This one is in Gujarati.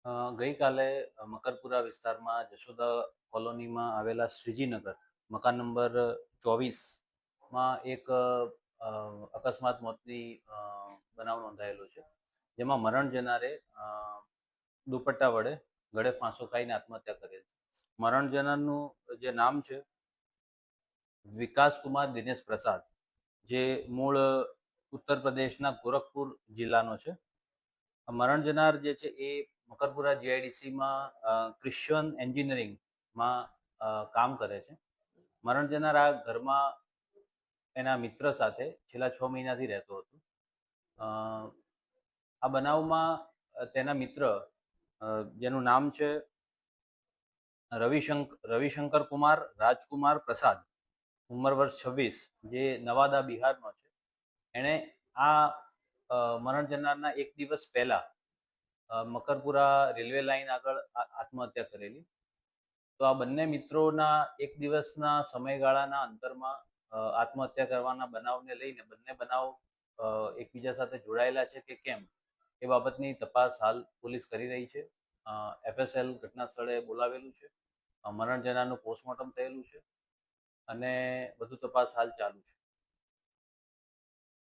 ગઈકાલે મકરપુરા વિસ્તારમાં જશોદા કોલોનીમાં આવેલા શ્રીજીનગર મકાન નંબર 24માં એક અકસ્માત મોતની બનાવ નોંધાયેલો છે, જેમાં મરણ જનારે દુપટ્ટા વડે ગળે ફાંસો ખાઈને આત્મહત્યા કરેલ છે. મરણ જનારનું જે નામ છે વિકાસ કુમાર દિનેશ પ્રસાદ, જે મૂળ ઉત્તર પ્રદેશના ગોરખપુર જિલ્લાનો છે. મરણ જનાર જે છે એ મકરપુરા જીઆઈડીસીમાં ક્રિશ્ચન એન્જિનિયરિંગમાં કામ કરે છે. મરણ જનાર આ ઘરમાં એના મિત્ર સાથે છેલ્લા 6 મહિનાથી રહેતો હતો. આ બનાવમાં તેના મિત્ર, જેનું નામ છે રવિશંકર કુમાર રાજકુમાર પ્રસાદ, ઉંમર વર્ષ 26, જે નવાદા બિહારનો છે, એણે આ મરણ જનારના એક દિવસ પહેલા મકરપુરા રેલવે લાઈન આગળ આત્મહત્યા કરેલી. તો આ બંને મિત્રોના એક દિવસના સમયગાળાના અંતરમાં આત્મહત્યા કરવાના બનાવને લઈને બંને બનાવ એકબીજા સાથે જોડાયેલા છે કે કેમ એ બાબતની તપાસ હાલ પોલીસ કરી રહી છે. FSL ઘટના સ્થળે બોલાવેલું છે. મરણ જનારનું પોસ્ટમોર્ટમ થયેલું છે અને વધુ તપાસ હાલ ચાલુ છે.